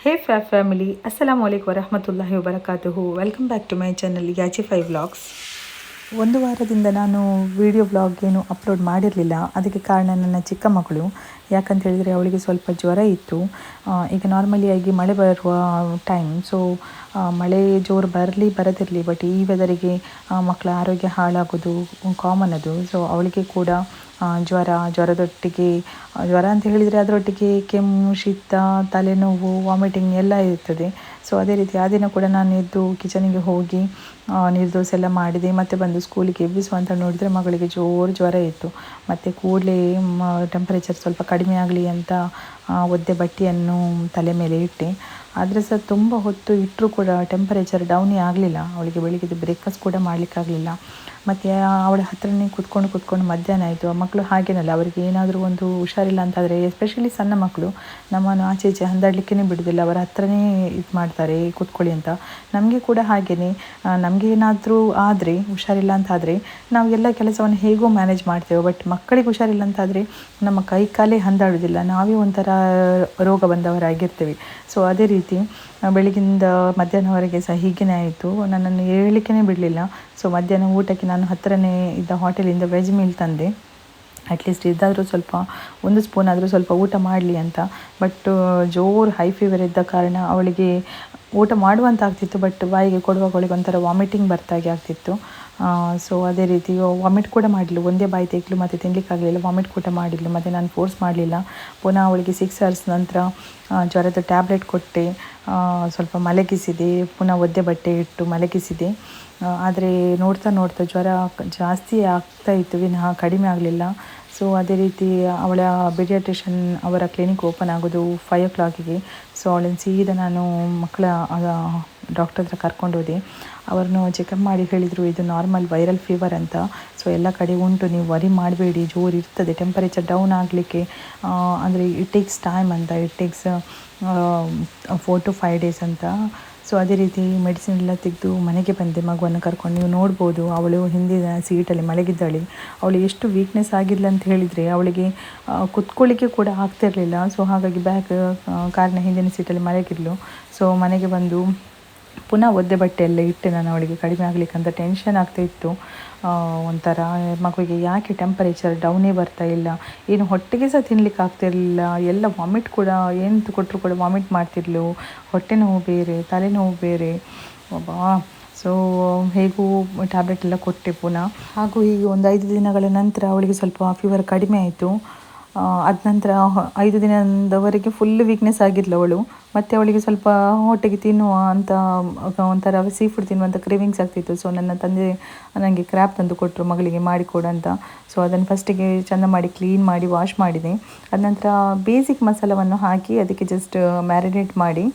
ಹೇ family, ಅಸ್ಸಲಾಮು ಅಲೈಕುಂ ವರಹಮತುಲ್ಲಾಹಿ ವಬರಕಾತುಹು. Welcome back to my channel ಯಾಚಿಫೈ ವ್ಲಾಗ್ಸ್. ಒಂದು ವಾರದಿಂದ ನಾನು ವಿಡಿಯೋ ವ್ಲಾಗ್ ಏನು ಅಪ್ಲೋಡ್ ಮಾಡಿರಲಿಲ್ಲ. ಅದಕ್ಕೆ ಕಾರಣ ನನ್ನ ಚಿಕ್ಕ ಮಗಳು. ಯಾಕಂತ ಹೇಳಿದರೆ ಅವಳಿಗೆ ಸ್ವಲ್ಪ ಜ್ವರ ಇತ್ತು. ಈಗ ನಾರ್ಮಲಿಯಾಗಿ ಮಳೆ ಬರುವ ಟೈಮ್, ಸೊ ಮಳೆ ಜೋರು ಬರದಿರಲಿ, ಬಟ್ ಈ ವೆದರಿಗೆ ಮಕ್ಕಳ ಆರೋಗ್ಯ ಹಾಳಾಗೋದು ಕಾಮನ್ ಅದು. ಸೊ ಅವಳಿಗೆ ಕೂಡ ಜ್ವರದೊಟ್ಟಿಗೆ ಜ್ವರ ಅಂತ ಹೇಳಿದರೆ ಅದರೊಟ್ಟಿಗೆ ಕೆಮ್ಮು, ಶೀತ, ತಲೆನೋವು, ವಾಮಿಟಿಂಗ್ ಎಲ್ಲ ಇರ್ತದೆ. ಸೊ ಅದೇ ರೀತಿ ಆ ದಿನ ಕೂಡ ನಾನು ಎದ್ದು ಕಿಚನಿಗೆ ಹೋಗಿ ನೀರ್ದೋಸೆ ಎಲ್ಲ ಮಾಡಿದೆ. ಮತ್ತು ಬಂದು ಸ್ಕೂಲಿಗೆ ಎಬ್ಬಿಸುವ ಅಂತ ನೋಡಿದರೆ ಮಗಳಿಗೆ ಜೋರು ಜ್ವರ ಇತ್ತು. ಮತ್ತು ಕೂಡಲೇ ಟೆಂಪರೇಚರ್ ಸ್ವಲ್ಪ ಕಡಿಮೆ ಆಗಲಿ ಅಂತ ಒದ್ದೆ ಬಟ್ಟೆಯನ್ನು ತಲೆ ಮೇಲೆ ಇಟ್ಟೆ. ಆದರೆ ಸಹ ತುಂಬ ಹೊತ್ತು ಇಟ್ಟರೂ ಕೂಡ ಟೆಂಪರೇಚರ್ ಡೌನೇ ಆಗಲಿಲ್ಲ. ಅವಳಿಗೆ ಬೆಳಿಗ್ಗೆ ಬ್ರೇಕ್ಫಾಸ್ಟ್ ಕೂಡ ಮಾಡಲಿಕ್ಕಾಗಲಿಲ್ಲ. ಮತ್ತು ಅವಳ ಹತ್ರನೇ ಕೂತ್ಕೊಂಡು ಮಧ್ಯಾಹ್ನ ಆಯಿತು. ಆ ಮಕ್ಕಳು ಹಾಗೇನಲ್ಲ, ಅವರಿಗೆ ಏನಾದರೂ ಒಂದು ಹುಷಾರಿಲ್ಲ ಅಂತಾದರೆ, ಎಸ್ಪೆಷಲಿ ಸಣ್ಣ ಮಕ್ಕಳು ನಮ್ಮನ್ನು ಆಚೆ ಈಚೆ ಹಂದಾಡಲಿಕ್ಕೇ ಬಿಡೋದಿಲ್ಲ. ಅವರ ಹತ್ರನೇ ಇದು ಮಾಡ್ತಾರೆ, ಕೂತ್ಕೊಳ್ಳಿ ಅಂತ. ನಮಗೆ ಕೂಡ ಹಾಗೆಯೇ, ನಮಗೆ ಏನಾದರೂ ಆದರೆ ಹುಷಾರಿಲ್ಲ ಅಂತಾದರೆ ನಾವು ಎಲ್ಲ ಕೆಲಸವನ್ನು ಹೇಗೋ ಮ್ಯಾನೇಜ್ ಮಾಡ್ತೇವೆ. ಬಟ್ ಮಕ್ಕಳಿಗೆ ಹುಷಾರಿಲ್ಲ ಅಂತಾದರೆ ನಮ್ಮ ಕೈ ಕಾಲೇ ಹಂದಾಡೋದಿಲ್ಲ, ನಾವೇ ಒಂಥರ ರೋಗ ಬಂದವರಾಗಿರ್ತೇವೆ. ಸೊ ಅದೇ ರೀತಿ ಬೆಳಗಿಂದ ಮಧ್ಯಾಹ್ನವರೆಗೆ ಸಹ ಹೀಗೇ ಆಯಿತು. ನನ್ನನ್ನು ಹೇಳಲಿಕ್ಕೇ ಬಿಡಲಿಲ್ಲ. ಸೊ ಮಧ್ಯಾಹ್ನ ಊಟಕ್ಕೆ ನಾನು ಹತ್ತಿರನೇ ಇದ್ದ ಹೋಟೆಲಿಂದ ವೆಜ್ ಮೀಲ್ ತಂದೆ. ಅಟ್ಲೀಸ್ಟ್ ಇದಾದರೂ ಸ್ವಲ್ಪ ಒಂದು ಸ್ಪೂನ್ ಆದರೂ ಸ್ವಲ್ಪ ಊಟ ಮಾಡಲಿ ಅಂತ. ಬಟ್ ಜೋರು ಹೈ ಫೀವರ್ ಇದ್ದ ಕಾರಣ ಅವಳಿಗೆ ಊಟ ಮಾಡುವಂತ ಆಗ್ತಿತ್ತು, ಬಟ್ ಬಾಯಿಗೆ ಕೊಡುವಾಗ ಅವಳಿಗೆ ಒಂಥರ ವಾಮಿಟಿಂಗ್ ಬರ್ತಾಗೆ ಆಗ್ತಿತ್ತು. ಸೊ ಅದೇ ರೀತಿ ವಾಮಿಟ್ ಕೂಡ ಮಾಡಲಿಲ್ಲ, ಒಂದೇ ಬಾಯಿ ತೆಗ್ಲು ಮತ್ತು ತಿನ್ನಲಿಕ್ಕಾಗಲಿಲ್ಲ, ವಾಮಿಟ್ ಕೂಡ ಮಾಡಿದ್ಲು. ಮತ್ತು ನಾನು ಫೋರ್ಸ್ ಮಾಡಲಿಲ್ಲ. ಪುನಃ ಅವಳಿಗೆ 6 hours ನಂತರ ಜ್ವರದ ಟ್ಯಾಬ್ಲೆಟ್ ಕೊಟ್ಟೆ, ಸ್ವಲ್ಪ ಮಲಗಿಸಿದೆ, ಪುನಃ ಒದ್ದೆ ಬಟ್ಟೆ ಇಟ್ಟು ಮಲಗಿಸಿದೆ. ಆದರೆ ನೋಡ್ತಾ ಜ್ವರ ಜಾಸ್ತಿ ಆಗ್ತಾ ಇತ್ತು ವಿನಃ ಕಡಿಮೆ ಆಗಲಿಲ್ಲ. ಸೊ ಅದೇ ರೀತಿ ಅವಳ ಪೀಡಿಯಾಟ್ರಿಷನ್ ಅವರ ಕ್ಲಿನಿಕ್ ಓಪನ್ ಆಗೋದು 5 o'clock. ಸೊ ಅವಳನ್ನು ಸೀದಾ ನಾನು ಮಕ್ಕಳ ಡಾಕ್ಟರ್ ಹತ್ರ ಕರ್ಕೊಂಡು ಹೋದೆ. ಅವ್ರನ್ನು ಚೆಕಪ್ ಮಾಡಿ ಹೇಳಿದರು, ಇದು ನಾರ್ಮಲ್ ವೈರಲ್ ಫೀವರ್ ಅಂತ. ಸೊ ಎಲ್ಲ ಕಡೆ ಉಂಟು, ನೀವು ವರಿ ಮಾಡಬೇಡಿ, ಜೋರು ಇರ್ತದೆ, ಟೆಂಪರೇಚರ್ ಡೌನ್ ಆಗಲಿಕ್ಕೆ ಅಂದರೆ ಇಟ್ ಟೇಕ್ಸ್ ಟೈಮ್ ಅಂತ, ಇಟ್ ಟೇಕ್ಸ್ 4 to 5 days ಅಂತ. ಸೊ ಅದೇ ರೀತಿ ಮೆಡಿಸಿನ್ ಎಲ್ಲ ತೆಗೆದು ಮನೆಗೆ ಬಂದೆ ಮಗುವನ್ನು ಕರ್ಕೊಂಡು. ನೀವು ನೋಡ್ಬೋದು, ಅವಳು ಹಿಂದಿನ ಸೀಟಲ್ಲಿ ಮಲಗಿದ್ದಾಳೆ. ಅವಳು ಎಷ್ಟು ವೀಕ್ನೆಸ್ ಆಗಿಲ್ಲ ಅಂತ ಹೇಳಿದರೆ, ಅವಳಿಗೆ ಕುತ್ಕೊಳ್ಳಿಕ್ಕೆ ಕೂಡ ಆಗ್ತಿರಲಿಲ್ಲ. ಸೊ ಹಾಗಾಗಿ ಕಾರಿನ ಹಿಂದಿನ ಸೀಟಲ್ಲಿ ಮಲಗಿದ್ಲು. ಸೊ ಮನೆಗೆ ಬಂದು ಪುನಃ ಒದ್ದೆ ಬಟ್ಟೆ ಎಲ್ಲ ಇಟ್ಟೆ ನಾನು ಅವಳಿಗೆ ಕಡಿಮೆ ಆಗಲಿಕ್ಕಂತ. ಟೆನ್ಷನ್ ಆಗ್ತಾಯಿತ್ತು ಒಂಥರ, ಮಗುವಿಗೆ ಯಾಕೆ ಟೆಂಪರೇಚರ್ ಡೌನೇ ಬರ್ತಾ ಇಲ್ಲ, ಏನು ಹೊಟ್ಟೆಗೆ ಸಹ ತಿನ್ನಲಿಕ್ಕೆ ಆಗ್ತಿರಲಿಲ್ಲ, ಎಲ್ಲ ವಾಮಿಟ್ ಕೂಡ ಏನು ಕೊಟ್ಟರು ಕೂಡ ವಾಮಿಟ್ ಮಾಡ್ತಿರ್ಲು, ಹೊಟ್ಟೆ ನೋವು ಬೇರೆ, ತಲೆನೋವು ಬೇರೆ ಬಾಬಾ. ಸೊ ಹೇಗೂ ಟ್ಯಾಬ್ಲೆಟ್ ಎಲ್ಲ ಕೊಟ್ಟೆ ಪುನಃ. ಹಾಗೂ ಈಗ ಒಂದು 5 ದಿನಗಳ ನಂತರ ಅವಳಿಗೆ ಸ್ವಲ್ಪ ಫೀವರ್ ಕಡಿಮೆ ಆಯಿತು. ಅದ ನಂತರ 5 ದಿನದವರೆಗೆ ಫುಲ್ ವೀಕ್ನೆಸ್ ಆಗಿದ್ಲು ಅವಳು. ಮತ್ತು ಅವಳಿಗೆ ಸ್ವಲ್ಪ ಹೊಟ್ಟೆಗೆ ತಿನ್ನುವ ಅಂತ ಒಂಥರ ಸೀ ಫುಡ್ ತಿನ್ನುವಂಥ ಕ್ರೇವಿಂಗ್ಸ್ ಆಗ್ತಿತ್ತು. ಸೊ ನನ್ನ ತಂದೆ ನನಗೆ ಕ್ರ್ಯಾಬ್ ತಂದು ಕೊಟ್ಟರು ಮಗಳಿಗೆ ಮಾಡಿಕೊಡಂತ. ಸೊ ಅದನ್ನು ಫಸ್ಟಿಗೆ ಚೆಂದ ಮಾಡಿ ಕ್ಲೀನ್ ಮಾಡಿ ವಾಶ್ ಮಾಡಿದೆ. ಅದ ನಂತರ ಬೇಸಿಕ್ ಮಸಾಲವನ್ನು ಹಾಕಿ ಅದಕ್ಕೆ ಜಸ್ಟ್ ಮ್ಯಾರಿನೇಟ್ ಮಾಡಿ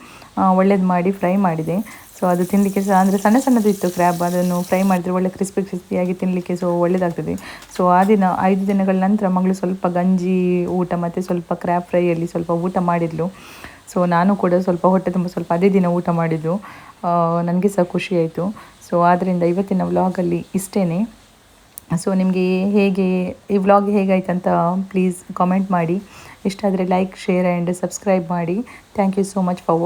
ಒಳ್ಳೇದು ಮಾಡಿ ಫ್ರೈ ಮಾಡಿದೆ. ಸೊ ಅದು ತಿನ್ನಲಿಕ್ಕೆ ಸಹ, ಅಂದರೆ ಸಣ್ಣದು ಇತ್ತು ಕ್ರ್ಯಾಬ್, ಅದನ್ನು ಫ್ರೈ ಮಾಡಿದರೆ ಒಳ್ಳೆ ಕ್ರಿಸ್ಪಿಯಾಗಿ ತಿನ್ನಲಿಕ್ಕೆ ಸೊ ಒಳ್ಳೆಯದಾಗ್ತದೆ. ಸೊ ಆ ದಿನ 5 ದಿನಗಳ ನಂತರ ಮಗಳು ಸ್ವಲ್ಪ ಗಂಜಿ ಊಟ ಮತ್ತು ಸ್ವಲ್ಪ ಕ್ರ್ಯಾಬ್ ಫ್ರೈಯಲ್ಲಿ ಸ್ವಲ್ಪ ಊಟ ಮಾಡಿದ್ಲು. ಸೊ ನಾನು ಕೂಡ ಸ್ವಲ್ಪ ಹೊಟ್ಟೆ ತುಂಬ ಸ್ವಲ್ಪ ಅದೇ ದಿನ ಊಟ ಮಾಡಿದ್ದು. ನನಗೆ ಸಹ ಖುಷಿಯಾಯಿತು. ಸೊ ಆದ್ದರಿಂದ ಇವತ್ತಿನ ವ್ಲಾಗಲ್ಲಿ ಇಷ್ಟೇ. ಸೊ ನಿಮಗೆ ಈ ವ್ಲಾಗ್ ಹೇಗಾಯ್ತು ಅಂತ ಪ್ಲೀಸ್ ಕಾಮೆಂಟ್ ಮಾಡಿ. ಇಷ್ಟ ಆದರೆ ಲೈಕ್, ಶೇರ್ ಆ್ಯಂಡ್ ಸಬ್ಸ್ಕ್ರೈಬ್ ಮಾಡಿ. Thank you so much for watching.